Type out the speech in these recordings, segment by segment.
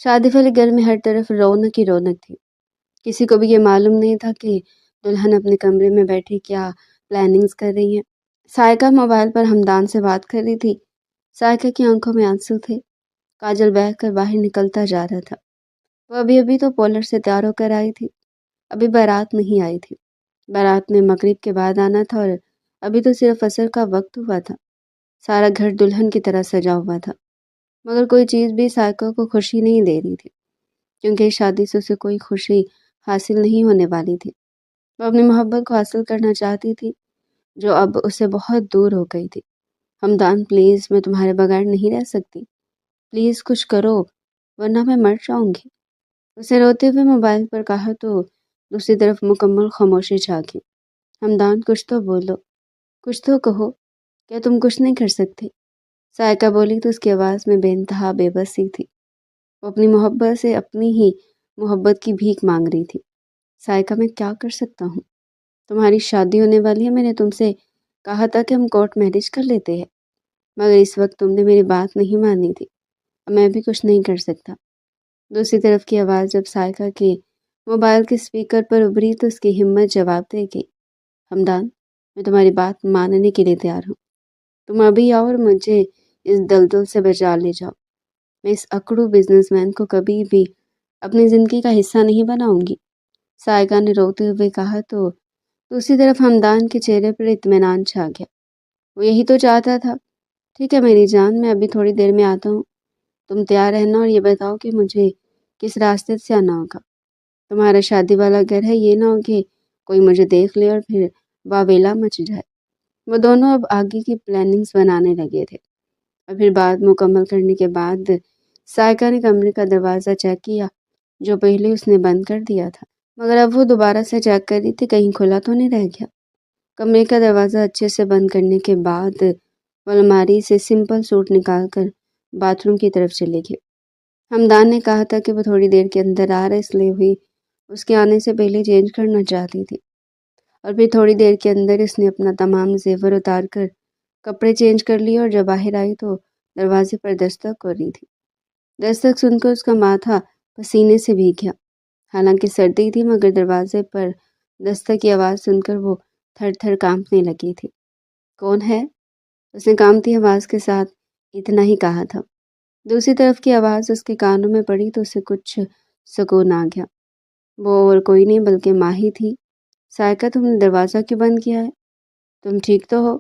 شادی والے گھر میں ہر طرف رونق ہی رونق تھی۔ کسی کو بھی یہ معلوم نہیں تھا کہ دلہن اپنے کمرے میں بیٹھی کیا پلاننگز کر رہی ہیں۔ سائقہ موبائل پر ہمدان سے بات کر رہی تھی۔ سائقہ کی آنکھوں میں آنسو تھے۔ کاجل بہہ کر باہر نکلتا جا رہا تھا۔ وہ ابھی تو پولر سے تیار ہو کر آئی تھی۔ ابھی بارات نہیں آئی تھی۔ بارات نے مغرب کے بعد آنا تھا اور ابھی تو صرف عصر کا وقت ہوا تھا۔ سارا گھر دلہن کی طرح سجا ہوا تھا، مگر کوئی چیز بھی سائقہ کو خوشی نہیں دے رہی تھی، کیونکہ اس شادی سے اسے کوئی خوشی حاصل نہیں ہونے والی تھی۔ وہ اپنی محبت کو حاصل کرنا چاہتی تھی، جو اب اسے بہت دور ہو گئی تھی۔ ہمدان پلیز، میں تمہارے بغیر نہیں رہ سکتی، پلیز کچھ کرو ورنہ میں مر جاؤں گی۔ اسے روتے ہوئے موبائل پر کہا تو دوسری طرف مکمل خاموشی چھا گئی۔ ہمدان، کچھ تو بولو، کچھ تو کہو، کیا تم کچھ نہیں کر سکتے؟ سائقہ بولی تو اس کی آواز میں بے انتہا بے بسی تھی۔ وہ اپنی محبت سے اپنی ہی محبت کی بھیک مانگ رہی تھی۔ سائقہ، میں کیا کر سکتا ہوں؟ تمہاری شادی ہونے والی ہے، میں نے تم سے کہا تھا کہ ہم کورٹ میرج کر لیتے ہیں، مگر اس وقت تم نے میری بات نہیں مانی تھی، اب میں بھی کچھ نہیں کر سکتا۔ دوسری طرف کی آواز جب سائقہ کے موبائل کے اسپیکر پر ابھری تو اس کی ہمت جواب دے گئی۔ ہمدان، میں تمہاری بات ماننے کے لیے تیار ہوں، تم ابھی آؤ اور مجھے اس دلدل سے بچا لے جاؤ۔ میں اس اکڑو بزنس مین کو کبھی بھی اپنی زندگی کا حصہ نہیں بناؤں گی، سائقہ نے روتے ہوئے کہا تو دوسری طرف ہمدان کے چہرے پر اطمینان چھا گیا۔ وہ یہی تو چاہتا تھا۔ ٹھیک ہے میری جان، میں ابھی تھوڑی دیر میں آتا ہوں، تم تیار رہنا اور یہ بتاؤ کہ مجھے کس راستے سے آنا ہوگا۔ تمہارا شادی والا گھر ہے، یہ نہ ہو کہ کوئی مجھے دیکھ لے اور پھر واویلا مچ جائے۔ وہ دونوں اب آگے کی پلاننگز بنانے لگے تھے، اور پھر بات مکمل کرنے کے بعد سائقہ نے کمرے کا دروازہ چیک کیا، جو پہلے اس نے بند کر دیا تھا، مگر اب وہ دوبارہ سے چیک کر رہی تھی کہیں کھلا تو نہیں رہ گیا۔ کمرے کا دروازہ اچھے سے بند کرنے کے بعد وہ الماری سے سمپل سوٹ نکال کر باتھ روم کی طرف چلے گئے۔ ہمدان نے کہا تھا کہ وہ تھوڑی دیر کے اندر آ رہا، اس لیے ہوئی اس کے آنے سے پہلے چینج کرنا چاہتی تھی، اور پھر تھوڑی دیر کے اندر اس نے اپنا تمام زیور اتار کر کپڑے چینج کر لیے، اور جب باہر آئی تو دروازے پر دستک ہو رہی تھی۔ دستک سن کر اس کا ماتھا پسینے سے بھیگ گیا۔ حالانکہ سردی تھی، مگر دروازے پر دستک کی آواز سن کر وہ تھر تھر کانپنے لگی تھی۔ کون ہے؟ اس نے کانپتی آواز کے ساتھ اتنا ہی کہا تھا۔ دوسری طرف کی آواز اس کے کانوں میں پڑی تو اسے کچھ سکون آ گیا۔ وہ اور کوئی نہیں بلکہ ماں ہی تھی۔ سائقہ، تم نے دروازہ کیوں بند کیا ہے؟ تم ٹھیک تو ہو؟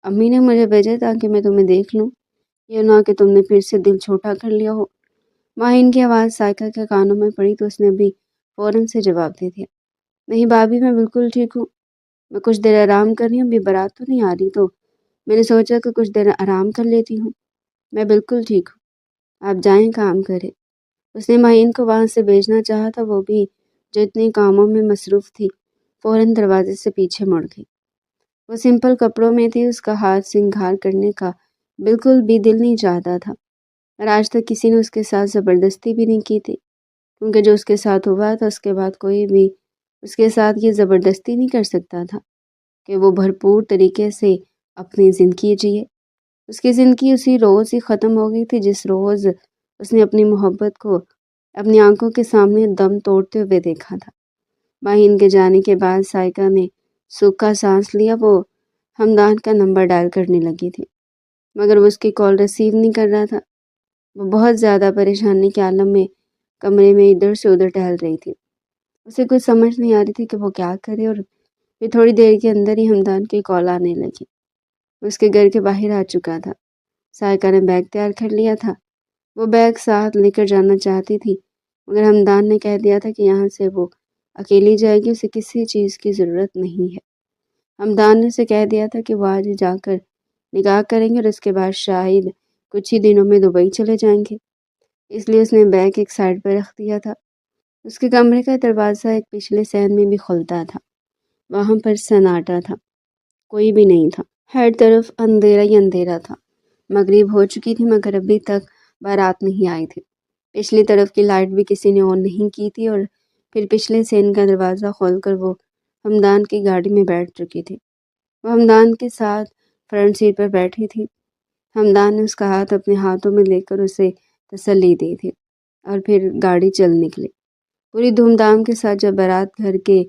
امی نے مجھے بھیجا تاکہ میں تمہیں دیکھ لوں، یہ نہ کہ تم نے پھر سے دل چھوٹا کر لیا ہو۔ ماہین کی آواز سائقہ کے کانوں میں پڑی تو اس نے بھی فوراً سے جواب دے دیا، نہیں بھابھی، میں بالکل ٹھیک ہوں، میں کچھ دیر آرام کر رہی ہوں، ابھی بارات تو نہیں آ رہی تو میں نے سوچا کہ کچھ دیر آرام کر لیتی ہوں، میں بالکل ٹھیک ہوں، آپ جائیں کام کریں۔ اس نے ماہین کو وہاں سے بھیجنا چاہا تھا، وہ بھی جو اتنے کاموں میں مصروف تھی فوراً دروازے سے پیچھے مڑ گئی۔ وہ سمپل کپڑوں میں تھی، اس کا ہاتھ سنگھار کرنے کا بالکل بھی دل نہیں چاہتا تھا، اور آج تک کسی نے اس کے ساتھ زبردستی بھی نہیں کی تھی، کیونکہ جو اس کے ساتھ ہوا تھا اس کے بعد کوئی بھی اس کے ساتھ یہ زبردستی نہیں کر سکتا تھا کہ وہ بھرپور طریقے سے اپنی زندگی جیے۔ اس کی زندگی اسی روز ہی ختم ہو گئی تھی جس روز اس نے اپنی محبت کو اپنی آنکھوں کے سامنے دم توڑتے ہوئے دیکھا تھا۔ ماہین کے جانے کے بعد سائقہ نے سوکھا سانس لیا۔ وہ ہمدان کا نمبر ڈائل کرنے لگی تھی، مگر وہ اس کی کال ریسیو نہیں کر رہا تھا۔ وہ بہت زیادہ پریشانی کے عالم میں کمرے میں ادھر سے ادھر ٹہل رہی تھی۔ اسے کچھ سمجھ نہیں آ رہی تھی کہ وہ کیا کرے، اور پھر تھوڑی دیر کے اندر ہی ہمدان کی کال آنے لگی۔ وہ اس کے گھر کے باہر آ چکا تھا۔ سائقہ نے بیگ تیار کر لیا تھا۔ وہ بیگ ساتھ لے کر جانا چاہتی تھی، مگر ہمدان نے کہہ دیا تھا کہ یہاں سے وہ اکیلی جائے گی، اسے کسی چیز کی ضرورت نہیں ہے۔ ہمدان نے اسے کہہ دیا تھا کہ وہ آج ہی جا کر نکاح کریں گے اور اس کے بعد شاید کچھ ہی دنوں میں دبئی چلے جائیں گے، اس لیے اس نے بیگ ایک سائڈ پہ رکھ دیا تھا۔ اس کے کمرے کا دروازہ ایک پچھلے صحن میں بھی کھلتا تھا۔ وہاں پر سناٹا تھا، کوئی بھی نہیں تھا، ہر طرف اندھیرا ہی اندھیرا تھا۔ مغرب ہو چکی تھی مگر ابھی تک بارات نہیں آئی تھی۔ پچھلی طرف کی لائٹ بھی کسی نے آن نہیں کی تھی، اور پھر پچھلے صحن کا دروازہ کھول کر وہ ہمدان کی گاڑی میں بیٹھ چکی تھی۔ وہ ہمدان کے ساتھ فرنٹ سیٹ پر بیٹھی تھی۔ ہمدان نے اس کا ہاتھ اپنے ہاتھوں میں لے کر اسے تسلی دی تھی۔ اور پھر گاڑی چل نکلی۔ پوری دھوم دھام کے ساتھ جب بارات گھر کے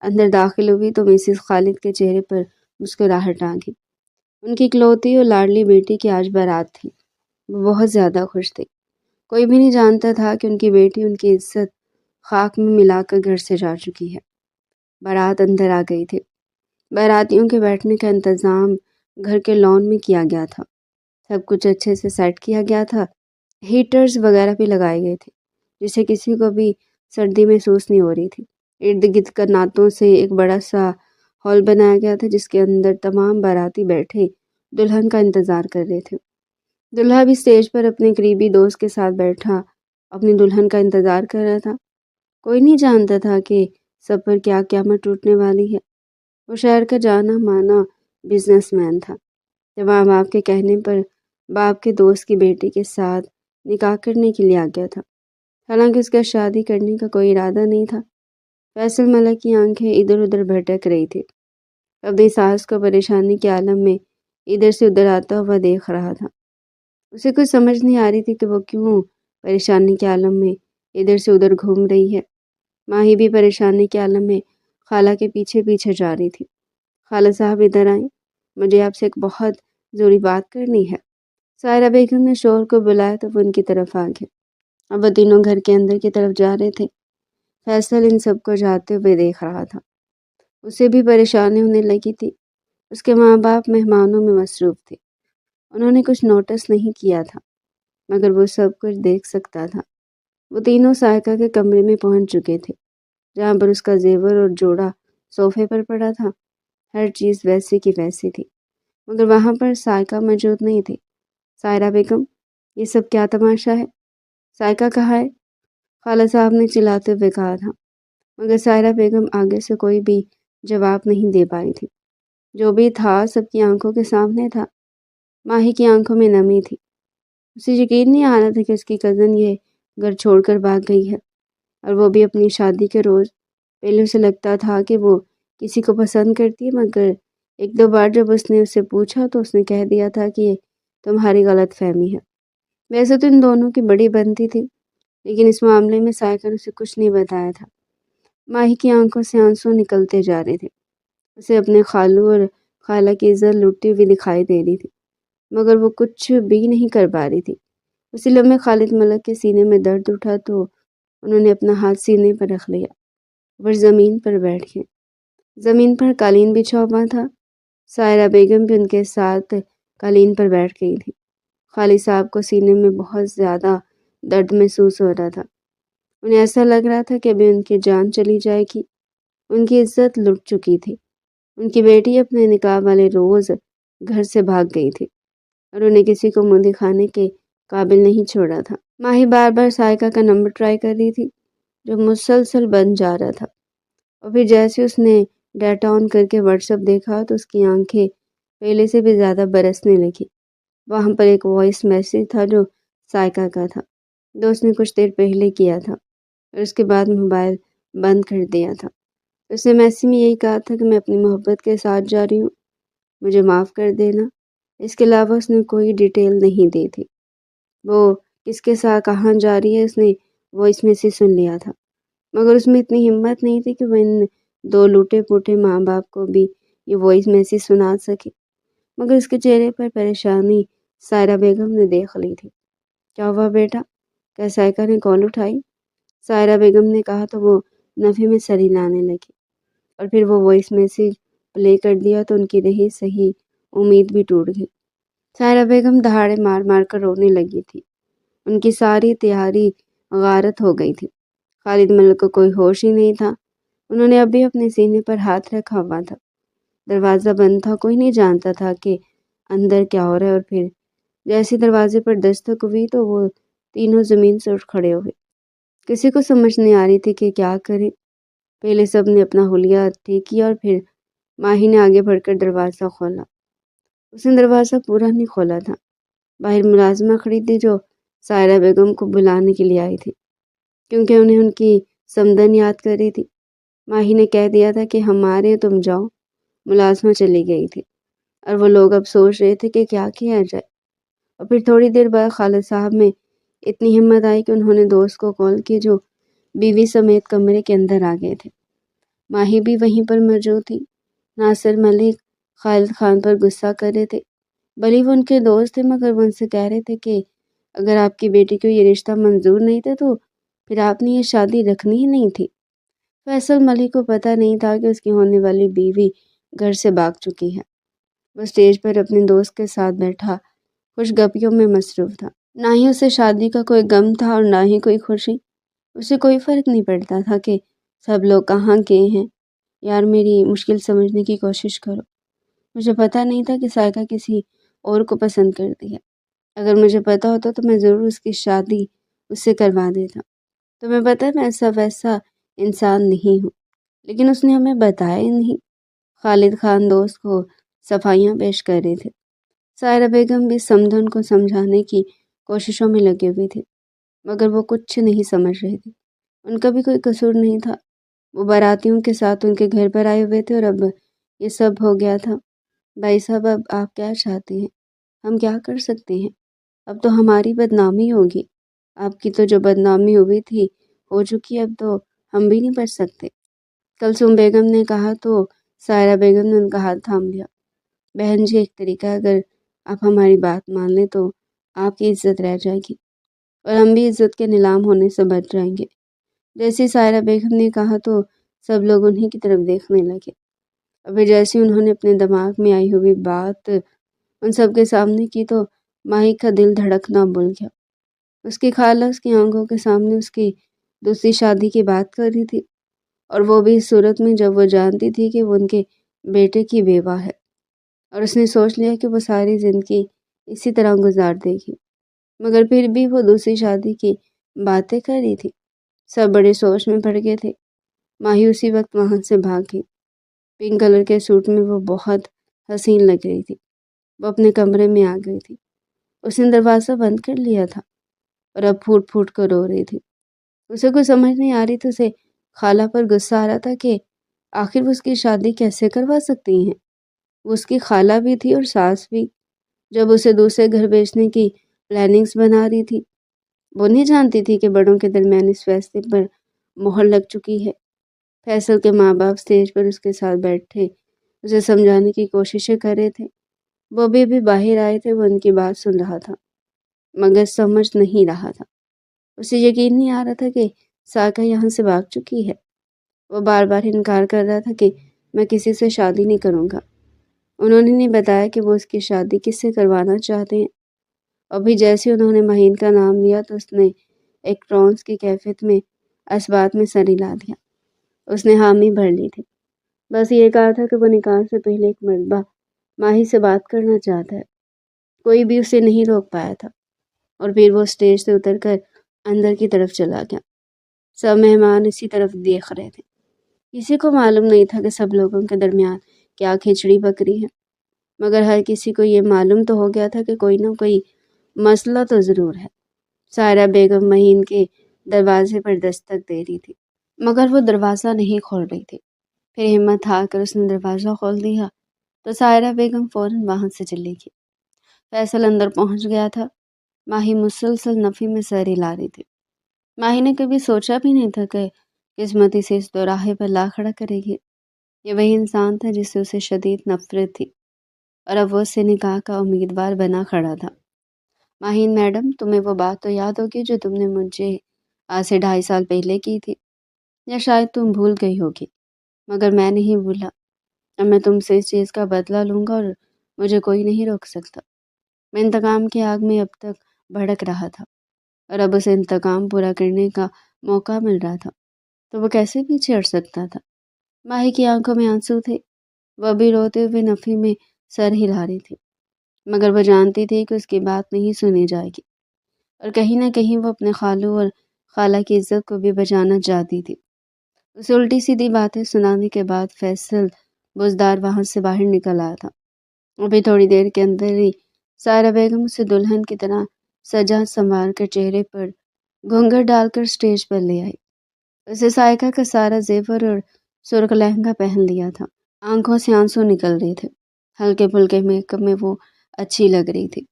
اندر داخل ہوئی تو مسز خالد کے چہرے پر مسکراہٹ آ گئی۔ ان کی اکلوتی اور لاڈلی بیٹی کی آج بارات تھی۔ وہ بہت زیادہ خوش تھی۔ کوئی بھی نہیں جانتا تھا کہ ان کی بیٹی ان کی عزت خاک میں ملا کر گھر سے جا چکی ہے۔ بارات اندر آ گئی تھی۔ باراتیوں کے بیٹھنے کا انتظام گھر کے لان میں کیا گیا تھا۔ سب کچھ اچھے سے سیٹ کیا گیا تھا۔ ہیٹرز وغیرہ بھی لگائے گئے تھے جسے کسی کو بھی سردی محسوس نہیں ہو رہی تھی۔ ارد گرد کناتوں سے ایک بڑا سا ہال بنایا گیا تھا جس کے اندر تمام باراتی بیٹھے دلہن کا انتظار کر رہے تھے۔ دلہا بھی اسٹیج پر اپنے قریبی دوست کے ساتھ بیٹھا اپنی دلہن کا انتظار کر رہا تھا۔ کوئی نہیں جانتا تھا کہ سب پر کیا قیامت ٹوٹنے والی ہے۔ وہ شہر کا جانا مانا بزنس مین تھا۔ جب ماں باپ کے کہنے پر باپ کے دوست کی بیٹی کے ساتھ نکاح کرنے کے لیے آ گیا تھا، حالانکہ اس کا شادی کرنے کا کوئی ارادہ نہیں تھا۔ فیصل ملک کی آنکھیں ادھر ادھر بھٹک رہی تھی۔ اپنی ساس کو پریشانی کے عالم میں ادھر سے ادھر آتا ہوا دیکھ رہا تھا۔ اسے کچھ سمجھ نہیں آ رہی تھی کہ وہ کیوں پریشانی کے عالم میں ادھر سے ادھر گھوم رہی ہے۔ ماہی بھی پریشانی کے عالم میں خالہ کے پیچھے پیچھے جا رہی تھی۔ خالہ صاحب ادھر آئیں، مجھے آپ سے ایک بہت ضروری بات کرنی ہے۔ سائرہ بیگم نے شوہر کو بلایا تو وہ ان کی طرف آ گئے۔ اب وہ تینوں گھر کے اندر کی طرف جا رہے تھے۔ فیصل ان سب کو جاتے ہوئے دیکھ رہا تھا۔ اسے بھی پریشانی ہونے لگی تھی۔ اس کے ماں باپ مہمانوں میں مصروف تھے۔ انہوں نے کچھ نوٹس نہیں کیا تھا مگر وہ سب کچھ دیکھ سکتا تھا۔ وہ تینوں سائقہ کے کمرے میں پہنچ چکے تھے جہاں پر اس کا زیور اور جوڑا صوفے پر پڑا تھا۔ ہر چیز ویسی کی ویسی تھی مگر وہاں پر سائقہ موجود نہیں تھی۔ سائرہ بیگم، یہ سب کیا تماشا ہے؟ سائقہ کہاں ہے؟ خالہ صاحب نے چلاتے ہوئے کہا تھا مگر سائرہ بیگم آگے سے کوئی بھی جواب نہیں دے پائی تھی۔ جو بھی تھا سب کی آنکھوں کے سامنے تھا۔ ماہی کی آنکھوں میں نمی تھی۔ اسے یقین نہیں آ رہا تھا کہ اس کی کزن یہ گھر چھوڑ کر بھاگ گئی ہے، اور وہ بھی اپنی شادی کے روز۔ پہلے اسے لگتا تھا کہ وہ کسی کو پسند کرتی ہے مگر ایک دو بار جب اس نے اسے پوچھا تو اس نے کہہ دیا تھا کہ یہ تمہاری غلط فہمی ہے۔ ویسے تو ان دونوں کی بڑی بنتی تھی لیکن اس معاملے میں سائقہ نے اسے کچھ نہیں بتایا تھا۔ ماہی کی آنکھوں سے آنسو نکلتے جا رہے تھے۔ اسے اپنے خالو اور خالہ کی عزت لٹتی ہوئی دکھائی دے رہی تھی مگر وہ کچھ بھی نہیں کر پا رہی تھی۔ اسی لمحے خالد ملک کے سینے میں درد اٹھا تو انہوں نے اپنا ہاتھ سینے پر رکھ لیا، وہ زمین پر بیٹھ گئے۔ زمین پر قالین بچھا ہوا تھا۔ سائرہ بیگم بھی ان کے ساتھ قالین پر بیٹھ گئی تھی۔ خالد صاحب کو سینے میں بہت زیادہ درد محسوس ہو رہا تھا۔ انہیں ایسا لگ رہا تھا کہ ابھی ان کی جان چلی جائے گی۔ ان کی عزت لٹ چکی تھی۔ ان کی بیٹی اپنے نکاح والے روز گھر سے بھاگ گئی تھی اور انہیں کسی کو منہ دکھانے کے قابل نہیں چھوڑا تھا۔ ماہی بار بار سائقہ کا نمبر ٹرائی کر رہی تھی جو مسلسل بند جا رہا تھا، اور پھر جیسے اس نے ڈیٹا آن کر کے واٹس ایپ دیکھا تو اس کی آنکھیں پہلے سے بھی زیادہ برسنے لگی۔ وہاں پر ایک وائس میسیج تھا جو سائقہ کا تھا، جو اس نے کچھ دیر پہلے کیا تھا اور اس کے بعد موبائل بند کر دیا تھا۔ اس نے میسیج میں یہی کہا تھا کہ میں اپنی محبت کے ساتھ جا رہی ہوں، مجھے معاف کر دینا۔ اس کے علاوہ اس نے کوئی ڈیٹیل نہیں دی تھی۔ وہ کس کے ساتھ کہاں جا رہی ہے اس نے وائس میسیج سن لیا تھا مگر اس میں اتنی ہمت نہیں تھی کہ وہ ان دو لوٹے پوٹے ماں باپ کو بھی یہ وائس میسیج سنا سکے۔ مگر اس کے چہرے پر پریشانی سائرہ بیگم نے دیکھ لی تھی۔ کیا ہوا بیٹا؟ کیا سائقہ نے کال اٹھائی؟ سائرہ بیگم نے کہا تو وہ نفی میں سر ہلانے لگی، اور پھر وہ وائس میسیج پلے کر دیا تو ان کی رہی صحیح امید بھی ٹوٹ گئی۔ سائرہ بیگم دہاڑے مار مار کر رونے لگی تھی۔ ان کی ساری تیاری غارت ہو گئی تھی۔ خالد ملک کو کوئی ہوش ہی نہیں تھا۔ انہوں نے ابھی اپنے سینے پر ہاتھ رکھا ہوا تھا۔ دروازہ بند تھا، کوئی نہیں جانتا تھا کہ اندر کیا ہو رہا ہے، اور پھر جیسے دروازے پر دستک ہوئی تو وہ تینوں زمین سے اٹھ کھڑے ہوئے۔ کسی کو سمجھ نہیں آ رہی تھی کہ کیا کرے۔ پہلے سب نے اپنا حلیہ ٹھیک کیا اور پھر ماہی نے آگے بڑھ کر دروازہ کھولا۔ اس نے دروازہ پورا نہیں کھولا تھا۔ باہر ملازمہ کھڑی تھی جو سائرہ بیگم کو بلانے کے لیے آئی تھی کیونکہ انہیں ان کی سمدن یاد کر رہی تھی۔ ماہی نے کہہ دیا تھا کہ ہمارے تم جاؤ۔ ملازمہ چلی گئی تھی اور وہ لوگ اب سوچ رہے تھے کہ کیا کیا جائے۔ اور پھر تھوڑی دیر بعد خالد صاحب میں اتنی ہمت آئی کہ انہوں نے دوست کو کال کی جو بیوی سمیت کمرے کے اندر آ گئے تھے۔ ماہی بھی وہیں پر موجود تھی۔ ناصر ملک خالد خان پر غصہ کر رہے تھے، بھلے وہ ان کے دوست تھے مگر وہ ان سے کہہ رہے تھے کہ اگر آپ کی بیٹی کو یہ رشتہ منظور نہیں تھا تو پھر آپ نے یہ شادی رکھنی ہی نہیں تھی۔ فیصل ملک کو پتہ نہیں تھا کہ اس کی ہونے والی بیوی گھر سے بھاگ چکی ہے۔ وہ اسٹیج پر اپنے دوست کے ساتھ بیٹھا خوش گپیوں میں مصروف تھا۔ نہ ہی اسے شادی کا کوئی غم تھا اور نہ ہی کوئی خوشی۔ اسے کوئی فرق نہیں پڑتا تھا کہ سب لوگ کہاں گئے ہیں۔ یار میری مشکل سمجھنے کی کوشش کرو۔ مجھے پتہ نہیں تھا کہ سائقہ کسی اور کو پسند کرتی ہے۔ اگر مجھے پتہ ہوتا تو میں ضرور اس کی شادی اس سے کروا دیتا۔ تمہیں پتہ ہے میں ایسا ویسا انسان نہیں ہوں، لیکن اس نے ہمیں بتایا ہی نہیں۔ خالد خان دوست کو صفائیاں پیش کر رہے تھے۔ سائرہ بیگم بھی سمدھن کو سمجھانے کی کوششوں میں لگے ہوئے تھے، مگر وہ کچھ نہیں سمجھ رہے تھے۔ ان کا بھی کوئی قصور نہیں تھا۔ وہ باراتیوں کے ساتھ ان کے گھر پر آئے ہوئے تھے اور اب یہ سب ہو گیا تھا۔ بھائی صاحب اب آپ کیا چاہتے ہیں؟ ہم کیا کر سکتے ہیں؟ اب تو ہماری بدنامی ہوگی۔ آپ کی تو جو بدنامی ہوئی تھی ہو چکی، اب تو ہم بھی نہیں بچ سکتے۔ کلثوم بیگم نے کہا تو سائرہ بیگم نے ان کا ہاتھ تھام لیا۔ بہن جی ایک طریقہ ہے، اگر آپ ہماری بات مان لیں تو آپ کی عزت رہ جائے گی اور ہم بھی عزت کے نیلام ہونے سے بچ جائیں گے۔ جیسے سائرہ بیگم نے کہا تو سب لوگ انہی کی طرف دیکھنے لگے۔ ابھی جیسے انہوں نے اپنے دماغ میں آئی ہوئی بات ان سب کے سامنے کی تو ماہی کا دل دھڑکنا بھول گیا۔ اس کی خالہ اس کی آنکھوں کے سامنے اس کی دوسری شادی کی بات کر رہی تھی، اور وہ بھی اس صورت میں جب وہ جانتی تھی کہ وہ ان کے بیٹے کی بیوہ ہے، اور اس نے سوچ لیا کہ وہ ساری زندگی اسی طرح گزار دے گی، مگر پھر بھی وہ دوسری شادی کی باتیں کر رہی تھی۔ سب بڑے سوچ میں پڑ گئے تھے۔ ماہی اسی وقت وہاں سے بھاگ گئی۔ پنک کلر کے سوٹ میں وہ بہت حسین لگ رہی تھی۔ وہ اپنے کمرے میں آ گئی تھی۔ اس نے دروازہ بند کر لیا تھا اور اب پھوٹ پھوٹ کر رو رہی تھی۔ اسے کوئی سمجھ نہیں آ رہی تھی۔ اسے خالہ پر غصہ آ رہا تھا کہ آخر وہ اس کی شادی کیسے کروا سکتی ہیں۔ وہ اس کی خالہ بھی تھی اور ساس بھی، جب اسے دوسرے گھر بیچنے کی پلاننگز بنا رہی تھی۔ وہ نہیں جانتی تھی کہ بڑوں کے درمیان اس فیصلے پر مہر لگ چکی ہے۔ فیصل کے ماں باپ اسٹیج پر اس کے ساتھ بیٹھے اسے سمجھانے کی کوششیں کر رہے تھے۔ وہ بھی ابھی باہر آئے تھے۔ وہ ان کی بات سن رہا تھا مگر سمجھ نہیں رہا تھا۔ اسے یقین نہیں آ رہا تھا کہ سائقہ یہاں سے بھاگ چکی ہے۔ وہ بار بار انکار کر رہا تھا کہ میں کسی سے شادی نہیں کروں گا۔ انہوں نے نہیں بتایا کہ وہ اس کی شادی کس سے کروانا چاہتے ہیں۔ ابھی جیسے انہوں نے مہین کا نام لیا تو اس نے ایک ٹرانس کی کیفیت میں اس بات میں سر ہلا دیا۔ اس نے حامی بھر لی تھی۔ بس یہ کہا تھا کہ وہ نکاح سے پہلے ایک مرتبہ ماہی سے بات کرنا چاہتا ہے۔ کوئی بھی اسے نہیں روک پایا تھا، اور پھر وہ اسٹیج سے اتر کر اندر کی طرف چلا گیا۔ سب مہمان اسی طرف دیکھ رہے تھے۔ کسی کو معلوم نہیں تھا کہ سب لوگوں کے درمیان کیا کھچڑی پکڑی ہے، مگر ہر کسی کو یہ معلوم تو ہو گیا تھا کہ کوئی نہ کوئی مسئلہ تو ضرور ہے۔ سائرہ بیگم مہین کے دروازے پر دستک دے رہی تھی، مگر وہ دروازہ نہیں کھول رہی تھی۔ پھر ہمت ہار کر اس نے دروازہ کھول دیا تو سائرہ بیگم فوراً وہاں سے چلی گئی۔ فیصل اندر پہنچ گیا تھا۔ ماہی مسلسل نفی میں سر ہلا رہی تھی۔ ماہی نے کبھی سوچا بھی نہیں تھا کہ قسمت اسے اس دوراہے پر لا کھڑا کرے گی۔ یہ وہی انسان تھا جس سے اسے شدید نفرت تھی، اور اب وہ اس سے نکاح کا امیدوار بنا کھڑا تھا۔ ماہین میڈم، تمہیں وہ بات تو یاد ہوگی جو تم نے مجھے آج سے 2.5 سال پہلے کی تھی، یا شاید تم بھول گئی ہوگی، مگر میں نہیں بھولا۔ اب میں تم سے اس چیز کا بدلہ لوں گا اور مجھے کوئی نہیں روک سکتا۔ میں انتقام کی آگ میں اب تک بھڑک رہا تھا، اور اب اسے انتقام پورا کرنے کا موقع مل رہا تھا، تو وہ کیسے پیچھے ہٹ سکتا تھا؟ ماہی کی آنکھوں میں آنسو تھے۔ وہ بھی روتے ہوئے نفی میں سر ہلا رہی تھی، مگر وہ جانتی تھی کہ اس کی بات نہیں سنی جائے گی، اور کہیں نہ کہیں وہ اپنے خالو اور خالہ کی عزت کو بھی بچانا چاہتی تھی۔ اسے الٹی سیدھی باتیں سنانے کے بعد فیصل بزدار وہاں سے باہر نکل آیا تھا۔ ابھی تھوڑی دیر کے اندر ہی سائرہ بیگم اسے دلہن کی طرح سجا سنوار کر چہرے پر گھونگھٹ ڈال کر اسٹیج پر لے آئی۔ اسے سائقہ کا سارا زیور اور سرخ لہنگا پہن لیا تھا۔ آنکھوں سے آنسو نکل رہے تھے۔ ہلکے پھلکے میک اپ میں وہ اچھی لگ رہی تھی۔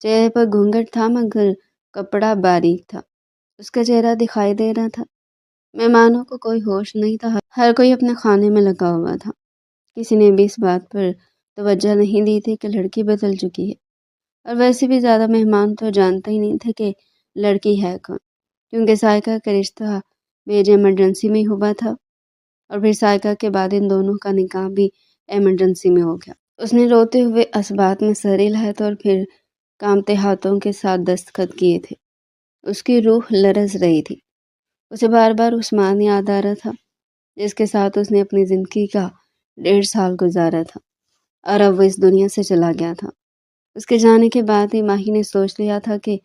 چہرے پر گھونگھٹ تھا مگر کپڑا باریک تھا، اس کا چہرہ دکھائی دے رہا تھا۔ مہمانوں کو کوئی ہوش نہیں تھا، ہر کوئی اپنے کھانے میں لگا ہوا تھا۔ کسی نے بھی اس بات پر توجہ نہیں دی تھی کہ لڑکی بدل چکی ہے، اور ویسے بھی زیادہ مہمان تو جانتے ہی نہیں تھے کہ لڑکی ہے کون، کیونکہ سائقہ کا رشتہ بیج ایمرجنسی میں ہوا تھا، اور پھر سائقہ کے بعد ان دونوں کا نکاح بھی ایمرجنسی میں ہو گیا۔ اس نے روتے ہوئے اسبات میں سر ہلایا تھا اور پھر کانپتے ہاتھوں کے ساتھ دستخط کیے تھے۔ اس کی روح لرز رہی تھی، اسے بار بار عثمان یاد آ رہا تھا، جس کے ساتھ اس نے اپنی زندگی کا 1.5 سال گزارا تھا، اور اب وہ اس دنیا سے چلا گیا تھا۔ اس کے جانے کے بعد ہی ماہی نے سوچ لیا تھا کہ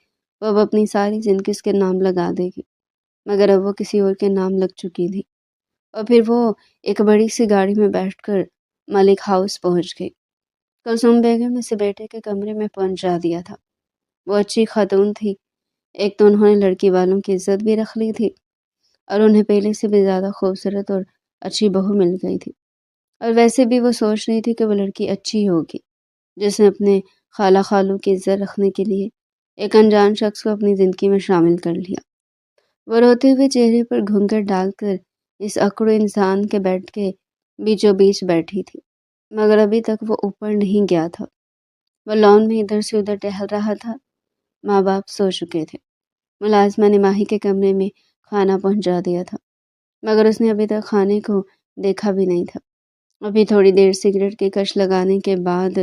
وہ اب اپنی ساری زندگی اس کے نام لگا دے گی، مگر اب وہ کسی اور کے نام لگ چکی تھی۔ اور پھر وہ ایک بڑی سی گاڑی میں بیٹھ کر ملک ہاؤس پہنچ گئی۔ کلثوم بیگم اسے بیٹے کے کمرے میں پہنچا دیا تھا۔ وہ اچھی خاتون تھی، ایک تو انہوں نے لڑکی والوں کی عزت بھی رکھ لی تھی، اور انہیں پہلے سے بھی زیادہ خوبصورت اور اچھی بہو مل گئی تھی، اور ویسے بھی وہ سوچ رہی تھی کہ وہ لڑکی اچھی ہوگی، جس نے اپنے خالہ خالوں کی عزت رکھنے کے لیے ایک انجان شخص کو اپنی زندگی میں شامل کر لیا۔ وہ روتے ہوئے چہرے پر گھونگھٹ ڈال کر اس اکڑو انسان کے بیڈ کے بیچوں بیچ بیٹھی تھی، مگر ابھی تک وہ اوپر نہیں گیا تھا۔ وہ لان میں ادھر سے ادھر ٹہل رہا تھا۔ ماں باپ سو چکے تھے۔ ملازمہ نے ماہی کے کمرے میں کھانا پہنچا دیا تھا، مگر اس نے ابھی تک کھانے کو دیکھا بھی نہیں تھا۔ ابھی تھوڑی دیر سگریٹ کی کش لگانے کے بعد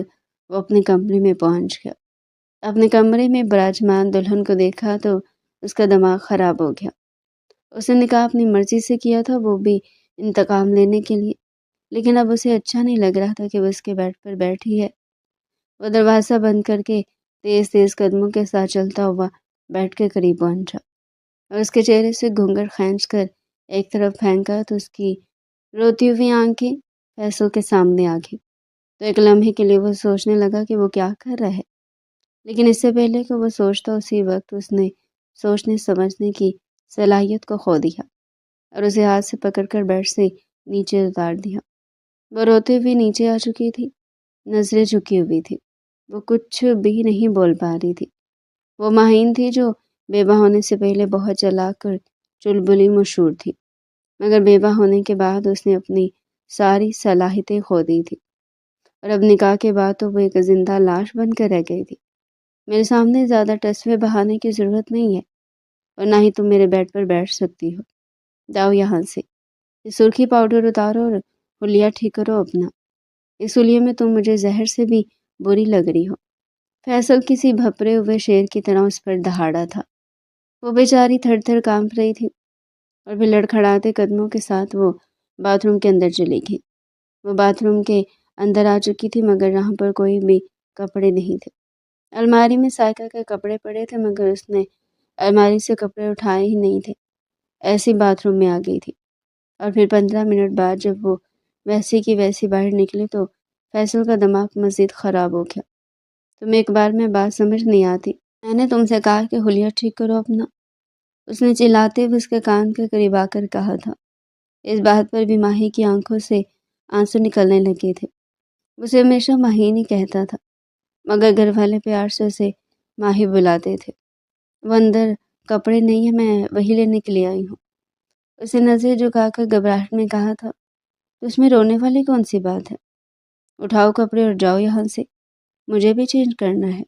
وہ اپنے کمرے میں پہنچ گیا۔ اپنے کمرے میں براجمان دلہن کو دیکھا تو اس کا دماغ خراب ہو گیا۔ اس نے نکاح اپنی مرضی سے کیا تھا، وہ بھی انتقام لینے کے لیے، لیکن اب اسے اچھا نہیں لگ رہا تھا کہ وہ اس کے بیڈ پر بیٹھی ہے۔ وہ دروازہ بند کر کے تیز تیز قدموں کے ساتھ چلتا ہوا بیڈ کے قریب پہنچا، اور اس کے چہرے سے گھونگھٹ کھینچ کر ایک طرف پھینکا تو اس کی روتی ہوئی آنکھیں فیصل کے سامنے آ گئی۔ تو ایک لمحے کے لیے وہ سوچنے لگا کہ وہ کیا کر رہا ہے، لیکن اس سے پہلے کہ وہ سوچتا اسی وقت اس نے سوچنے سمجھنے کی صلاحیت کو کھو دیا، اور اسے ہاتھ سے پکڑ کر بیڈ سے نیچے اتار دیا۔ وہ روتے ہوئے نیچے آ چکی تھی، نظریں جھکی ہوئی تھی، وہ کچھ بھی نہیں بول پا رہی تھی۔ وہ ماہین تھی جو بیوہ ہونے سے پہلے بہت چلاک اور چلبلی مشہور تھی، مگر بیوہ ہونے کے بعد اس نے اپنی ساری صلاحیتیں کھو دی تھی، اور اب نکاح کے بعد تو وہ ایک زندہ لاش بن کر رہ گئی تھی۔ میرے سامنے زیادہ ٹسوے بہانے کی ضرورت نہیں ہے، اور نہ ہی تم میرے بیڈ پر بیٹھ سکتی ہو۔ جاؤ یہاں سے، یہ سرخی پاؤڈر اتارو اور حلیہ ٹھیک کرو اپنا، اس حلیے میں تم مجھے زہر سے بھی بری لگ رہی ہو۔ فیصل کسی بھپرے ہوئے شیر کی طرح اس پر دہاڑا تھا۔ وہ بیچاری تھر تھر کانپ رہی تھی، اور پھر لڑکھڑاتے قدموں کے ساتھ وہ باتھ روم کے اندر چلی گئی۔ وہ باتھ روم کے اندر آ چکی تھی، مگر یہاں پر کوئی بھی کپڑے نہیں تھے۔ الماری میں سائقہ کے کپڑے پڑے تھے، مگر اس نے الماری سے کپڑے اٹھائے ہی نہیں تھے، ایسی باتھ روم میں آ گئی تھی۔ اور پھر 15 منٹ بعد جب وہ ویسی کی ویسی باہر نکلی تو فیصل کا دماغ مزید خراب ہو گیا۔ تمہیں ایک بار میں بات سمجھ نہیں آتی، میں نے تم سے کہا کہ حلیہ ٹھیک کرو اپنا، اس نے چلاتے ہوئے اس کے کان کے قریب آ کر کہا تھا۔ اس بات پر بھی ماہی کی آنکھوں سے آنسو نکلنے لگے تھے۔ اسے ہمیشہ ماہی نہیں کہتا تھا، مگر گھر والے پیار سے اسے ماہی بلاتے تھے۔ وہ اندر کپڑے نہیں ہیں، میں وہی لینے کے لیے آئی ہوں، اسے نظر جھکا کر گھبراہٹ میں کہا تھا۔ تو اس میں رونے والی کون سی بات ہے؟ اٹھاؤ کپڑے اور جاؤ یہاں سے، مجھے بھی چینج کرنا ہے،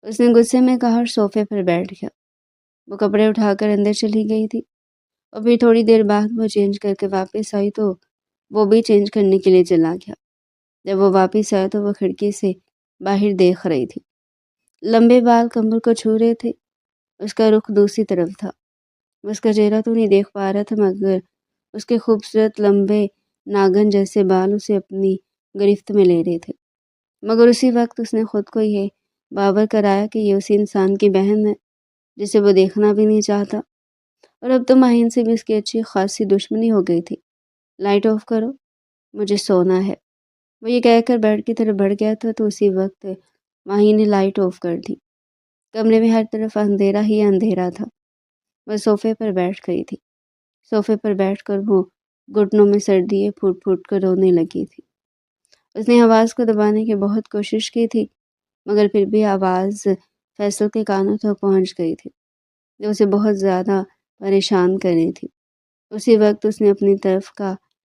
اس نے غصے میں کہا اور صوفے پر بیٹھ گیا۔ وہ کپڑے اٹھا کر اندر چلی گئی تھی، اور پھر تھوڑی دیر بعد وہ چینج کر کے واپس آئی تو وہ بھی چینج کرنے کے لیے چلا گیا۔ جب وہ واپس آیا تو وہ کھڑکی سے باہر دیکھ رہی تھی۔ لمبے بال کمر کو چھو رہے تھے، اس کا رخ دوسری طرف تھا۔ وہ اس کا چہرہ تو نہیں دیکھ پا رہا تھا، مگر اس کے خوبصورت لمبے ناگن جیسے بال اسے اپنی گرفت میں لے رہے تھے، مگر اسی وقت اس نے خود کو یہ باور کرایا کہ یہ اسی انسان کی بہن ہے جسے وہ دیکھنا بھی نہیں چاہتا، اور اب تو ماہین سے بھی اس کی اچھی خاصی دشمنی ہو گئی تھی۔ لائٹ آف کرو، مجھے سونا ہے، وہ یہ کہہ کر بیڈ کی طرف بڑھ گیا تھا تو اسی وقت ماہین نے لائٹ آف کر دی۔ کمرے میں ہر طرف اندھیرا ہی اندھیرا تھا۔ وہ صوفے پر بیٹھ گئی تھی۔ صوفے پر بیٹھ کر وہ گھٹنوں میں سر دیے پھوٹ پھوٹ کر رونے لگی تھی۔ اس نے آواز کو دبانے کی بہت کوشش کی تھی، مگر پھر بھی آواز فیصل کے کانوں تک پہنچ گئی تھی، جو اسے بہت زیادہ پریشان کر رہی تھی۔ اسی وقت اس نے اپنی طرف کا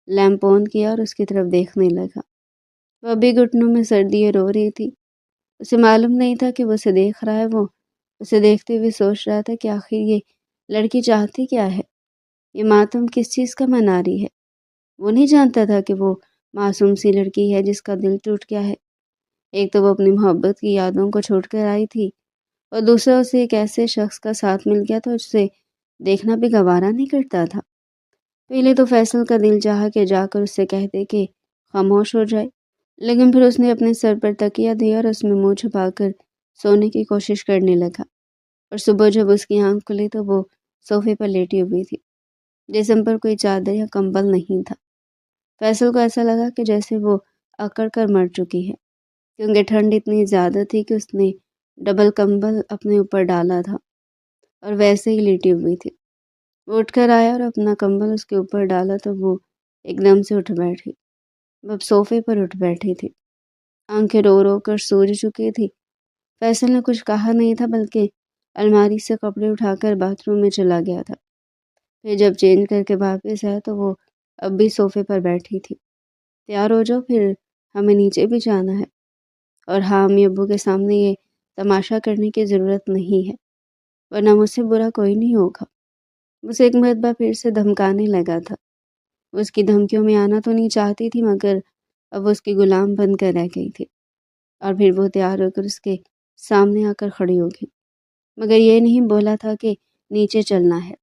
لیمپ آن کیا اور اس کی طرف دیکھنے لگا۔ وہ ابھی گھٹنوں میں سردی رو رہی تھی۔ اسے معلوم نہیں تھا کہ وہ اسے دیکھ رہا ہے، وہ اسے دیکھتے ہوئے سوچ رہا تھا کہ آخر یہ لڑکی چاہتی کیا ہے، یہ ماتم کس چیز کا منا رہی ہے۔ وہ نہیں جانتا تھا کہ وہ معصوم سی لڑکی ہے جس کا دل ٹوٹ گیا ہے۔ ایک تو وہ اپنی محبت کی یادوں کو چھوڑ کر آئی تھی، اور دوسرا اسے ایک ایسے شخص کا ساتھ مل گیا تھا جسے دیکھنا بھی گوارا نہیں کرتا تھا۔ پہلے تو فیصل کا دل چاہا کہ جا کر اس سے کہہ دے کہ خاموش ہو جائے، لیکن پھر اس نے اپنے سر پر تکیہ دیا اور اس میں منہ چھپا کر سونے کی کوشش کرنے لگا۔ اور صبح جب اس کی آنکھ کھلی تو وہ صوفے پر لیٹی ہوئی تھی، جسم پر کوئی چادر یا کمبل نہیں تھا۔ فیصل کو ایسا لگا کہ جیسے وہ اکڑ کر مر چکی ہے، کیونکہ ٹھنڈ اتنی زیادہ تھی کہ اس نے ڈبل کمبل اپنے اوپر ڈالا تھا اور ویسے ہی لیٹی ہوئی تھی۔ وہ اٹھ کر آیا اور اپنا کمبل اس کے اوپر ڈالا تو وہ ایک دم سے اٹھ بیٹھی۔ وہ اب صوفے پر اٹھ بیٹھی تھی، آنکھیں رو رو کر سوج چکی تھی۔ فیصل نے کچھ کہا نہیں تھا، بلکہ الماری سے کپڑے اٹھا کر باتھ روم میں چلا گیا تھا۔ پھر جب چینج کر کے واپس آیا تو وہ اب بھی صوفے پر بیٹھی تھی۔ تیار ہو جاؤ، پھر ہمیں نیچے بھی جانا ہے، اور ہاں، امی ابو کے سامنے یہ تماشا کرنے کی ضرورت نہیں ہے، ورنہ مجھ سے برا کوئی نہیں ہوگا۔ اسے ایک مرتبہ پھر سے دھمکانے لگا تھا۔ وہ اس کی دھمکیوں میں آنا تو نہیں چاہتی تھی، مگر اب وہ اس کی غلام بن کر رہ گئی تھی۔ اور پھر وہ تیار ہو کر اس کے سامنے آ کر کھڑی ہوگی، مگر یہ نہیں بولا تھا کہ نیچے چلنا ہے۔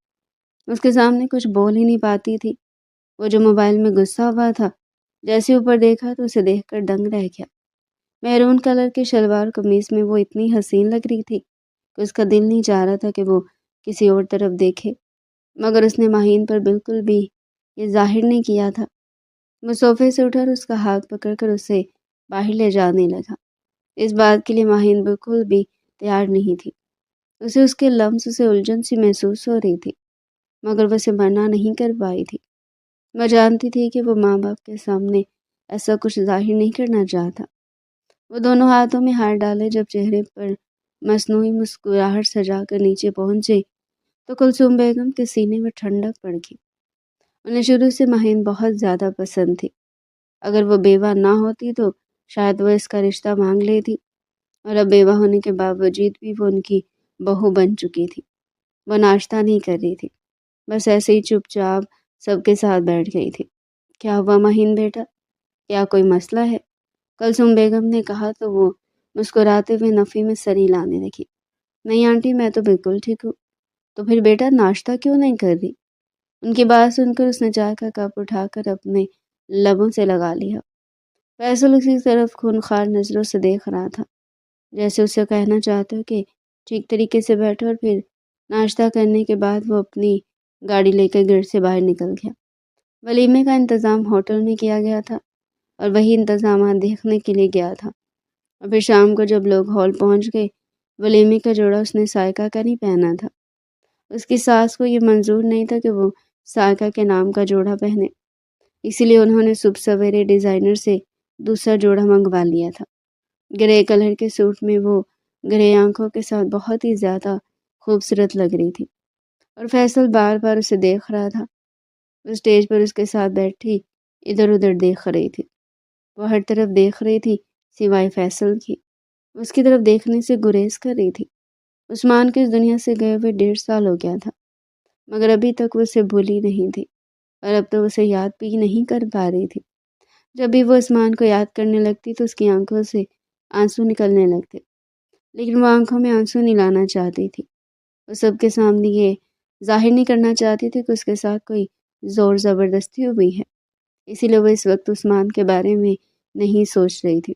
اس کے سامنے کچھ بول ہی نہیں پاتی تھی۔ وہ جو موبائل میں گھسا ہوا تھا، جیسے اوپر دیکھا تو اسے دیکھ کر دنگ رہ گیا۔ میرون کلر کے شلوار قمیص میں وہ اتنی حسین لگ رہی تھی کہ اس کا دل نہیں چاہ رہا تھا کہ وہ کسی اور طرف دیکھے، مگر اس نے ماہین پر بالکل بھی یہ ظاہر نہیں کیا تھا۔ وہ صوفے سے اٹھا اور اس کا ہاتھ پکڑ کر اسے باہر لے جانے لگا۔ اس بات کے لیے ماہین بالکل بھی تیار نہیں تھی۔ اسے اس کے لمس سے الجھن سی محسوس ہو رہی تھی، مگر وہ اسے منع نہیں کر پائی تھی۔ وہ جانتی تھی کہ وہ ماں باپ کے سامنے ایسا کچھ ظاہر نہیں کرنا چاہتا۔ وہ دونوں ہاتھوں میں ہاتھ ڈالے جب چہرے پر مصنوعی مسکراہٹ سجا کر نیچے پہنچے تو کلثوم بیگم کے سینے میں ٹھنڈک پڑ گئی۔ انہیں شروع سے ماہین بہت زیادہ پسند تھی۔ اگر وہ بیوہ نہ ہوتی تو شاید وہ اس کا رشتہ مانگ لیتی، اور اب بیوہ ہونے کے باوجود بھی وہ ان کی بہو بن چکی تھی۔ وہ ناشتہ نہیں کر رہی تھی، بس ایسے ہی چپ چاپ سب کے ساتھ بیٹھ گئی تھی۔ کیا ہوا ماہین بیٹا، کیا کوئی مسئلہ ہے؟ کلثوم بیگم نے کہا تو وہ مسکراتے ہوئے نفی میں سر ہلانے لگی۔ نہیں آنٹی، میں تو بالکل ٹھیک ہوں۔ تو پھر بیٹا ناشتہ کیوں نہیں کر رہی؟ ان کی بات سن کر اس نے چائے کا کپ اٹھا کر اپنے لبوں سے لگا لیا۔ فیصل اسی طرف خونخوار نظروں سے دیکھ رہا تھا، جیسے اسے کہنا چاہتا ہو کہ ٹھیک طریقے سے بیٹھو، اور پھر ناشتہ کرنے کے بعد وہ اپنی گاڑی لے کر گھر سے باہر نکل گیا۔ ولیمے کا انتظام ہوٹل میں کیا گیا تھا، اور وہی انتظامات دیکھنے کے لیے گیا تھا۔ اور پھر شام کو جب لوگ ہال پہنچ گئے، ولیمے کا جوڑا اس نے سائقہ کا نہیں پہنا تھا۔ اس کی ساس کو یہ منظور نہیں تھا کہ وہ سائقہ کے نام کا جوڑا پہنے، اسی لیے انہوں نے صبح سویرے ڈیزائنر سے دوسرا جوڑا منگوا لیا تھا۔ گرے کلر کے سوٹ میں وہ گرے آنکھوں کے ساتھ بہت ہی زیادہ خوبصورت لگ رہی تھی، اور فیصل بار بار اسے دیکھ رہا تھا۔ وہ اسٹیج پر اس کے ساتھ بیٹھی ادھر ادھر دیکھ رہی تھی۔ وہ ہر طرف دیکھ رہی تھی سوائے فیصل کی۔ اس کی طرف دیکھنے سے گریز کر رہی تھی۔ عثمان کے اس دنیا سے گئے ہوئے 1.5 سال ہو گیا تھا، مگر ابھی تک وہ اسے بھولی نہیں تھی، اور اب تو اسے یاد بھی نہیں کر پا رہی تھی۔ جب بھی وہ عثمان کو یاد کرنے لگتی تو اس کی آنکھوں سے آنسو نکلنے لگتے، لیکن وہ آنکھوں میں آنسو نہیں لانا چاہتی تھی۔ وہ سب کے سامنے یہ ظاہر نہیں کرنا چاہتی تھی کہ اس کے ساتھ کوئی زور زبردستی ہوئی ہے، اسی لیے وہ اس وقت عثمان کے بارے میں نہیں سوچ رہی تھی۔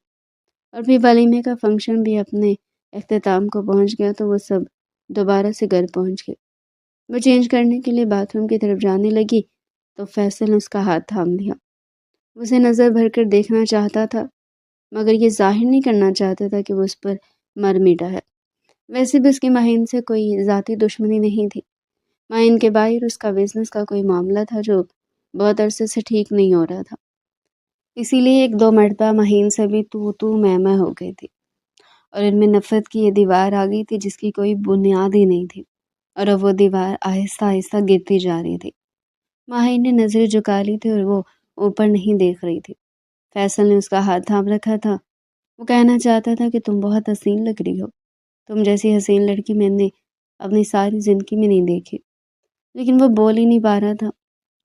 اور پھر ولیمے کا فنکشن بھی اپنے اختتام کو پہنچ گیا تو وہ سب دوبارہ سے گھر پہنچ گئے۔ وہ چینج کرنے کے لیے باتھ روم کی طرف جانے لگی تو فیصل نے اس کا ہاتھ تھام لیا۔ اسے نظر بھر کر دیکھنا چاہتا تھا، مگر یہ ظاہر نہیں کرنا چاہتا تھا کہ وہ اس پر مر میٹا ہے۔ ویسے بھی اس کی ماہین سے کوئی ذاتی دشمنی نہیں تھی۔ ماہین کے باہر اس کا بزنس کا کوئی معاملہ تھا جو بہت عرصے سے ٹھیک نہیں ہو رہا تھا، اسی لیے 1-2 مرتبہ ماہین سے بھی تو میں ہو گئی تھی۔ اور ان میں نفرت کی یہ دیوار آ گئی تھی جس کی کوئی بنیاد ہی نہیں تھی، اور اب وہ دیوار آہستہ آہستہ گرتی جا رہی تھی۔ ماہین نے نظریں جھکا لی تھی اور وہ اوپر نہیں دیکھ رہی تھی۔ فیصل نے اس کا ہاتھ تھام رکھا تھا۔ وہ کہنا چاہتا تھا کہ تم بہت حسین لگ رہی ہو، تم جیسی حسین لڑکی میں نے اپنی ساری زندگی میں نہیں دیکھی، لیکن وہ بول ہی نہیں پا رہا تھا۔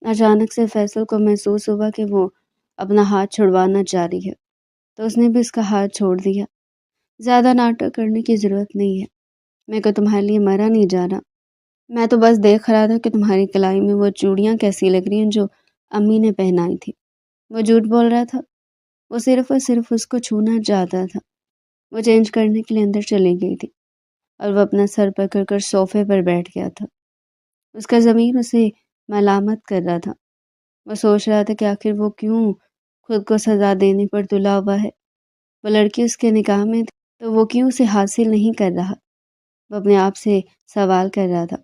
اچانک سے فیصل کو محسوس ہوا کہ وہ اپنا ہاتھ چھڑوانا چاہ رہی ہے، تو اس نے بھی اس کا ہاتھ چھوڑ دیا۔ زیادہ ناٹک کرنے کی ضرورت نہیں ہے، میں کو تمہارے لیے مرا نہیں جا رہا، میں تو بس دیکھ رہا تھا کہ تمہاری کلائی میں وہ چوڑیاں کیسی لگ رہی ہیں جو امی نے پہنائی تھی۔ وہ جھوٹ بول رہا تھا، وہ صرف اور صرف اس کو چھونا چاہتا تھا۔ وہ چینج کرنے کے لیے اندر چلی گئی تھی اور وہ اپنا سر پکڑ کر صوفے پر بیٹھ گیا تھا۔ اس کا ضمیر اسے ملامت کر رہا تھا۔ وہ سوچ رہا تھا کہ آخر وہ کیوں خود کو سزا دینے پر تلا ہوا ہے۔ وہ لڑکی اس کے نکاح میں تھی تو وہ کیوں اسے حاصل نہیں کر رہا؟ وہ اپنے آپ سے سوال کر رہا تھا،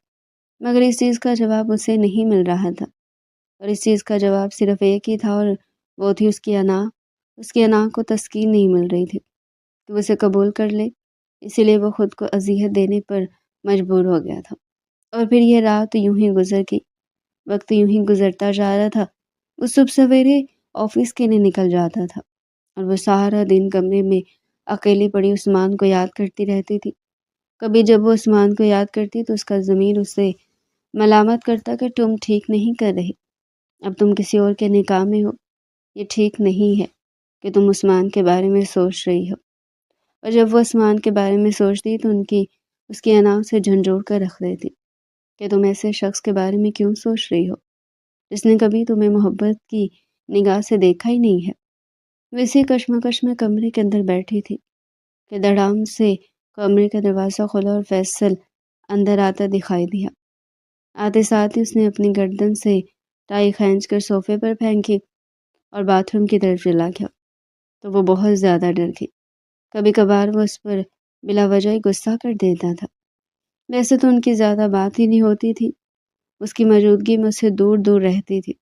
مگر اس چیز کا جواب اسے نہیں مل رہا تھا، اور اس چیز کا جواب صرف ایک ہی تھا، اور وہ تھی اس کی انا۔ اس کی انا کو تسکین نہیں مل رہی تھی کہ وہ اسے قبول کر لے، اسی لیے وہ خود کو اذیت دینے پر مجبور ہو گیا تھا۔ اور پھر یہ رات یوں ہی گزر گئی، وقت یوں ہی گزرتا جا رہا تھا۔ وہ صبح سویرے آفس کے لیے نکل جاتا تھا اور وہ سارا دن کمرے میں اکیلی پڑی عثمان کو یاد کرتی رہتی تھی۔ کبھی جب وہ عثمان کو یاد کرتی تو اس کا ضمیر اسے ملامت کرتا کہ تم ٹھیک نہیں کر رہی، اب تم کسی اور کے نکاح میں ہو، یہ ٹھیک نہیں ہے کہ تم عثمان کے بارے میں سوچ رہی ہو۔ اور جب وہ عثمان کے بارے میں سوچتی تو اس کی انا سے جھنجھوڑ کر رکھ دیتی کہ تم ایسے شخص کے بارے میں کیوں سوچ رہی ہو جس نے کبھی تمہیں محبت کی نگاہ سے دیکھا ہی نہیں ہے۔ وہ اسی کشمکش میں کمرے کے اندر بیٹھی تھی کہ دھڑام سے کمرے کا دروازہ کھلا اور فیصل اندر آتا دکھائی دیا۔ آتے ساتھ ہی اس نے اپنی گردن سے ٹائی کھینچ کر صوفے پر پھینکی اور باتھ روم کی طرف چلا گیا، تو وہ بہت زیادہ ڈر گئی۔ کبھی کبھار وہ اس پر بلا وجہ ہی غصہ کر دیتا تھا، ویسے تو ان کی زیادہ بات ہی نہیں ہوتی تھی، اس کی موجودگی میں اسے دور دور رہتی تھی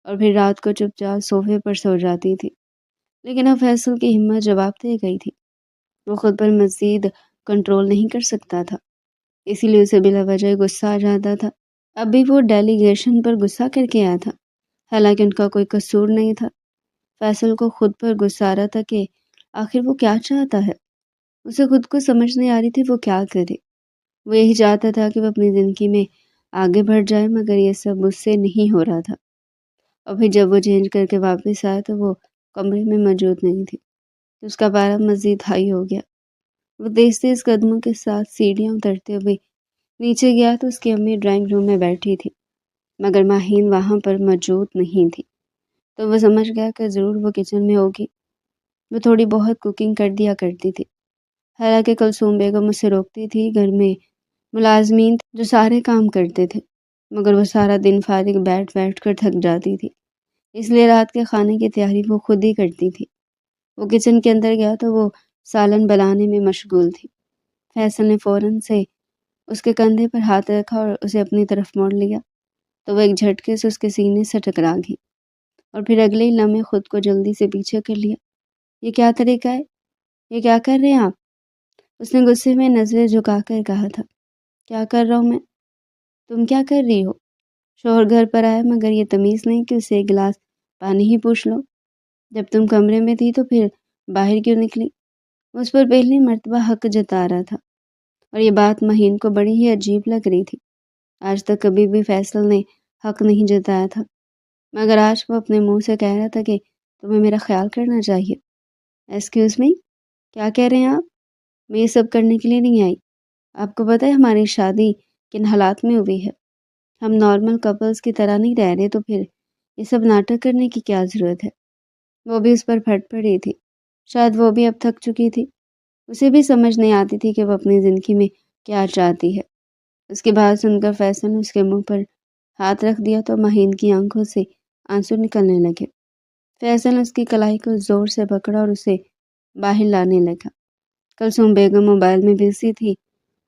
اور پھر رات کو چپ چاپ صوفے پر سو جاتی تھی۔ لیکن اب فیصل کی ہمت جواب دے گئی تھی، وہ خود پر مزید کنٹرول نہیں کر سکتا تھا، اسی لیے اسے بلا وجہ ہی غصہ آ جاتا تھا۔ اب بھی وہ ڈیلیگیشن پر غصہ کر کے آیا تھا، حالانکہ ان کا کوئی قصور نہیں تھا۔ فیصل کو خود پر غصہ آ رہا تھا کہ آخر وہ کیا چاہتا ہے، اسے خود کو سمجھ نہیں آ رہی تھی وہ کیا کرے۔ وہ یہی چاہتا تھا کہ وہ اپنی زندگی میں آگے بڑھ جائے، مگر یہ سب اس سے نہیں ہو رہا تھا۔ اور پھر جب وہ چینج کر کے واپس آیا تو وہ کمرے میں موجود نہیں تھی، تو اس کا پارا مزید ہائی ہو گیا۔ وہ تیز تیز قدموں کے ساتھ سیڑھیاں اترتے ہوئے نیچے گیا تو اس کی امی ڈرائنگ روم میں بیٹھی تھی، مگر ماہین وہاں پر موجود نہیں تھی، تو وہ سمجھ گیا کہ ضرور وہ کچن میں ہوگی۔ وہ تھوڑی بہت کوکنگ کر دیا کرتی تھی، حالانکہ کلثوم بیگم اسے روکتی تھی۔ گھر میں ملازمین تھے جو سارے کام کرتے تھے، مگر وہ سارا دن فارغ بیٹھ بیٹھ کر تھک جاتی تھی، اس لیے رات کے کھانے کی تیاری وہ خود ہی کرتی تھی۔ وہ کچن کے اندر گیا تو وہ سالن بنانے میں مشغول تھی۔ فیصل نے فوراً سے اس کے کندھے پر ہاتھ رکھا اور اسے اپنی طرف موڑ لیا، تو وہ ایک جھٹکے سے اس کے سینے سے ٹکرا گئی اور پھر اگلے ہی لمحے خود کو جلدی سے پیچھے کر لیا۔ یہ کیا طریقہ ہے؟ یہ کیا کر رہے ہیں آپ؟ اس نے غصے میں نظریں جھکا کر کہا تھا۔ کیا کر رہا ہوں میں؟ تم کیا کر رہی ہو؟ شوہر گھر پر آیا مگر یہ تمیز نہیں کہ اسے ایک گلاس پانی ہی پوچھ لو؟ جب تم کمرے میں تھی تو پھر باہر کیوں نکلی؟ اس پر پہلی مرتبہ حق جتا رہا تھا، اور یہ بات مہین کو بڑی ہی عجیب لگ رہی تھی۔ آج تک کبھی بھی فیصل نے حق نہیں جتایا تھا، مگر آج وہ اپنے منہ سے کہہ رہا تھا کہ تمہیں میرا خیال کرنا چاہیے۔ ایکسکیوز می، کیا کہہ رہے ہیں آپ؟ میں یہ سب کرنے کے لیے نہیں آئی۔ آپ کو پتہ ہے ہماری شادی کن حالات میں ہوئی ہے؟ ہم نارمل کپلز کی طرح نہیں رہ رہے، تو پھر یہ سب ناٹک کرنے کی کیا ضرورت ہے؟ وہ بھی اس پر پھٹ پڑی تھی، شاید وہ بھی اب تھک چکی تھی، اسے بھی سمجھ نہیں آتی تھی کہ وہ اپنی زندگی میں کیا چاہتی ہے۔ اس کی بات سن کر فیصل نے اس کے منہ پر ہاتھ رکھ دیا تو مہین کی آنکھوں سے آنسو نکلنے لگے۔ فیصل نے اس کی کلائی کو زور سے پکڑا اور اسے باہر لانے لگا۔ کلثوم بیگم موبائل میں بزی تھی،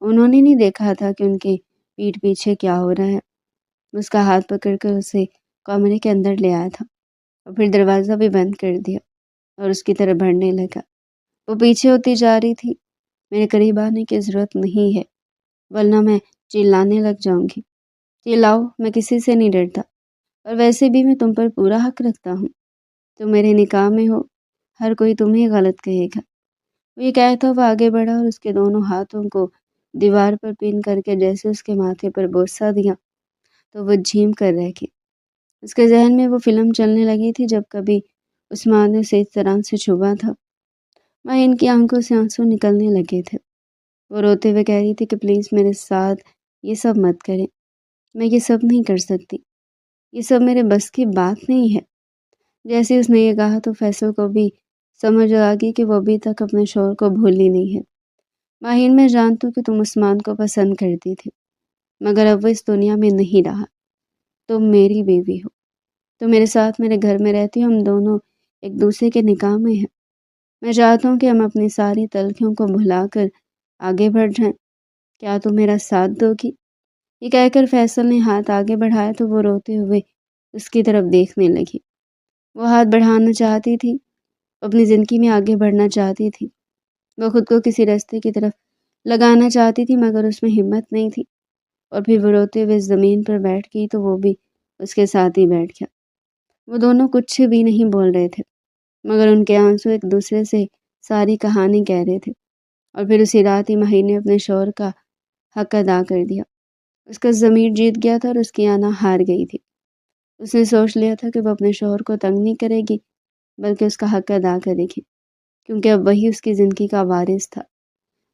انہوں نے نہیں دیکھا تھا کہ ان کے پیٹھ پیچھے کیا ہو رہا ہے۔ اس کا ہاتھ پکڑ کر اسے کمرے کے اندر لے آیا تھا اور پھر دروازہ بھی بند کر دیا اور اس کی طرف بڑھنے لگا۔ وہ پیچھے ہوتی جا رہی تھی میرے قریب آنے کی ضرورت نہیں ہے، ورنہ میں چلانے لگ جاؤں گی۔ چلاؤ، میں کسی سے نہیں ڈرتا، اور ویسے بھی میں تم پر پورا حق رکھتا ہوں۔ تم میرے نکاح میں ہو، ہر کوئی تمہیں غلط کہے گا۔ وہ یہ کہتا وہ آگے بڑھا اور اس کے دونوں ہاتھوں کو دیوار پر پن کر کے جیسے اس کے ماتھے پر بوسہ دیا تو وہ جھیم کر رہ گئی۔ اس کے ذہن میں وہ فلم چلنے لگی تھی جب کبھی عثمان نے اسے اس طرح سے چھپا تھا۔ ماہین کی آنکھوں سے آنسو نکلنے لگے تھے۔ وہ روتے ہوئے کہہ رہی تھی کہ پلیز میرے ساتھ یہ سب مت کریں، میں یہ سب نہیں کر سکتی، یہ سب میرے بس کی بات نہیں ہے۔ جیسے اس نے یہ کہا تو فیصل کو بھی سمجھ آ گئی کہ وہ ابھی تک اپنے شوہر کو بھولی نہیں ہے۔ ماہین، میں جانتی ہوں کہ تم عثمان کو پسند کرتی تھی، مگر اب وہ اس دنیا میں نہیں رہا۔ تم میری بیوی ہو، تو میرے ساتھ میرے گھر میں رہتی ہو، ہم دونوں ایک دوسرے کے نکاح میں ہیں۔ میں چاہتا ہوں کہ ہم اپنی ساری تلخیوں کو بھلا کر آگے بڑھ جائیں۔ کیا تم میرا ساتھ دو گی؟ یہ کہہ کر فیصل نے ہاتھ آگے بڑھایا تو وہ روتے ہوئے اس کی طرف دیکھنے لگی۔ وہ ہاتھ بڑھانا چاہتی تھی، اپنی زندگی میں آگے بڑھنا چاہتی تھی، وہ خود کو کسی راستے کی طرف لگانا چاہتی تھی، مگر اس میں ہمت نہیں تھی، اور پھر وہ روتے ہوئے زمین پر بیٹھ گئی تو وہ بھی اس کے ساتھ ہی بیٹھ گیا۔ وہ دونوں کچھ بھی نہیں بول رہے تھے، مگر ان کے آنسو ایک دوسرے سے ساری کہانی کہہ رہے تھے۔ اور پھر اسی رات ہی ماہی نے اپنے شوہر کا حق ادا کر دیا۔ اس کا ضمیر جیت گیا تھا اور اس کی آنا ہار گئی تھی۔ اس نے سوچ لیا تھا کہ وہ اپنے شوہر کو تنگ نہیں کرے گی، بلکہ اس کا حق ادا کرے گی، کیونکہ اب وہی اس کی زندگی کا وارث تھا۔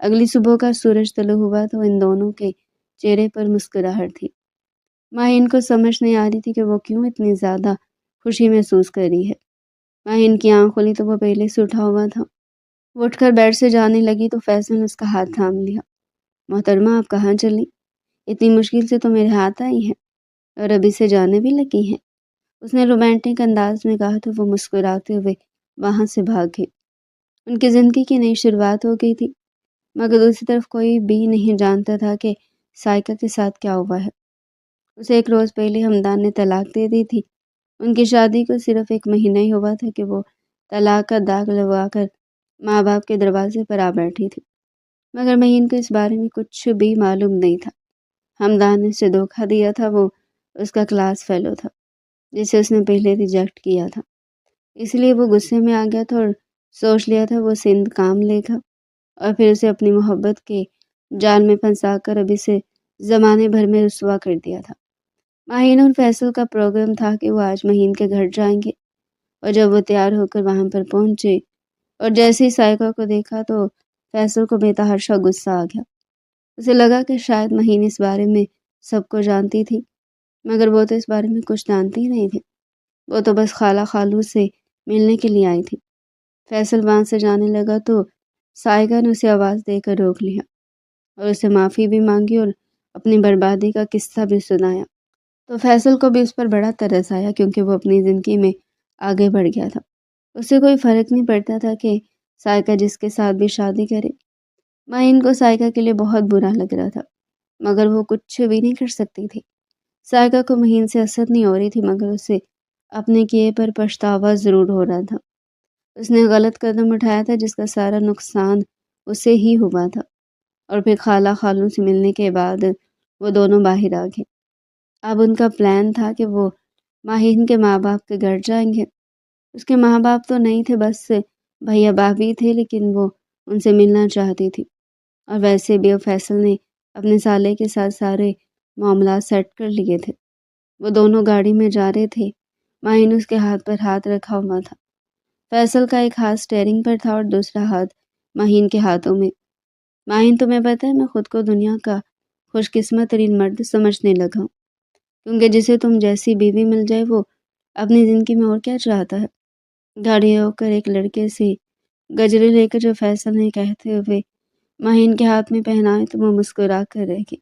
اگلی صبح کا سورج طلوع ہوا تو ان دونوں کے چہرے پر مسکراہٹ تھی۔ ماہین کو سمجھ نہیں آ رہی تھی کہ وہ کیوں اتنی زیادہ خوشی محسوس کر رہی ہے۔ ماہین کی آنکھ کھلی تو وہ پہلے سے اٹھا ہوا تھا۔ وہ اٹھ کر بیڈ سے جانے لگی تو فیصل نے اس کا ہاتھ تھام لیا۔ محترمہ، آپ کہاں چلی؟ اتنی مشکل سے تو میرے ہاتھ آئی ہیں اور ابھی سے جانے بھی لگی ہیں، اس نے رومانٹک انداز میں کہا تو وہ مسکراتے ہوئے وہاں سے بھاگ گئی۔ ان کی زندگی کی نئی شروعات ہو گئی تھی، مگر دوسری طرف کوئی بھی نہیں جانتا تھا کہ سائقہ کے ساتھ کیا ہوا ہے۔ اسے ایک روز پہلے حمدان نے طلاق دے دی تھی۔ ان کی شادی کو صرف ایک مہینہ ہی ہوا تھا کہ وہ طلاق کا داغ لگوا کر ماں باپ کے دروازے پر آ بیٹھی تھی، مگر مہین کو اس بارے میں کچھ بھی معلوم نہیں تھا۔ حمدان نے اسے دھوکہ دیا تھا، وہ اس کا کلاس فیلو تھا جسے اس نے پہلے ریجیکٹ کیا تھا، اس لیے وہ غصے میں آ گیا تھا اور سوچ لیا تھا وہ سندھ کام لے گا اور پھر اسے اپنی محبت کے جال میں پھنسا کر ابھی سے زمانے بھر میں رسوا کر دیا تھا۔ ماہین اور فیصل کا پروگرام تھا کہ وہ آج مہین کے گھر جائیں گے، اور جب وہ تیار ہو کر وہاں پر پہنچے اور جیسے ہی سائقہ کو دیکھا تو فیصل کو بے تحاشا غصہ آ گیا۔ اسے لگا کہ شاید مہین اس بارے میں سب کو جانتی تھی، مگر وہ تو اس بارے میں کچھ جانتی ہی نہیں تھی، وہ تو بس خالہ خالو سے ملنے کے لیے آئی تھی۔ فیصل وہاں سے جانے لگا تو سائقہ نے اسے آواز دے کر روک لیا اور اسے معافی بھی مانگی اور اپنی بربادی کا قصہ بھی سنایا۔ تو فیصل کو بھی اس پر بڑا ترس آیا، کیونکہ وہ اپنی زندگی میں آگے بڑھ گیا تھا۔ اسے کوئی فرق نہیں پڑتا تھا کہ سائقہ جس کے ساتھ بھی شادی کرے۔ ماہین کو سائقہ کے لیے بہت برا لگ رہا تھا، مگر وہ کچھ بھی نہیں کر سکتی تھی۔ سائقہ کو مہین سے حسد نہیں ہو رہی تھی، مگر اسے اپنے کیے پر پچھتاوا ضرور ہو رہا تھا۔ اس نے غلط قدم اٹھایا تھا جس کا سارا نقصان اسے ہی ہوا تھا، اور پھر خالہ خالوں سے ملنے کے بعد وہ دونوں باہر آ گئے۔ اب ان کا پلان تھا کہ وہ ماہین کے ماں باپ کے گھر جائیں گے۔ اس کے ماں باپ تو نہیں تھے، بس بھیا بھابھی تھے، لیکن وہ ان سے ملنا چاہتی تھی، اور ویسے بھی فیصل نے اپنے سالے کے ساتھ سارے معاملات سیٹ کر لیے تھے۔ وہ دونوں گاڑی میں جا رہے تھے، ماہین اس کے ہاتھ پر ہاتھ رکھا ہوا تھا۔ فیصل کا ایک ہاتھ سٹیئرنگ پر تھا اور دوسرا ہاتھ ماہین کے ہاتھوں میں۔ ماہین، تمہیں پتہ ہے میں خود کو دنیا کا خوش قسمت ترین مرد سمجھنے لگا ہوں، کیونکہ جسے تم جیسی بیوی مل جائے وہ اپنی زندگی میں اور کیا چاہتا ہے۔ گاڑی ہو کر ایک لڑکے سے گجرے لے کر جو فیصل نے کہتے ہوئے ماہین کے ہاتھ میں پہنائے تو وہ مسکرا کر رہ گئی،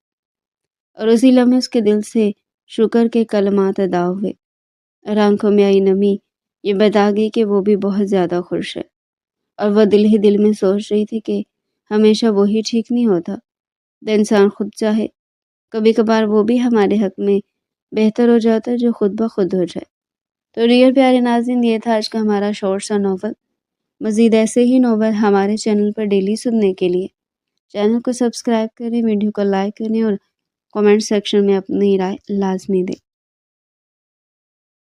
اور اسی لمحے اس کے دل سے شکر کے کلمات ادا ہوئے، اور آنکھوں میں آئی نمی یہ بتا گئی کہ وہ بھی بہت زیادہ خوش ہے، اور وہ دل ہی دل میں سوچ رہی تھی کہ ہمیشہ وہی ٹھیک نہیں ہوتا، تو انسان خود چاہے، کبھی کبھار وہ بھی ہمارے حق میں بہتر ہو جاتا ہے جو خود بخود ہو جائے۔ تو ڈیئر پیارے ناظرین، یہ تھا آج کا ہمارا شارٹ سا ناول۔ مزید ایسے ہی ناول ہمارے چینل پر ڈیلی سننے کے لیے چینل کو سبسکرائب کریں، ویڈیو کو لائک کریں اور کمنٹ سیکشن میں اپنی رائے لازمی دیں۔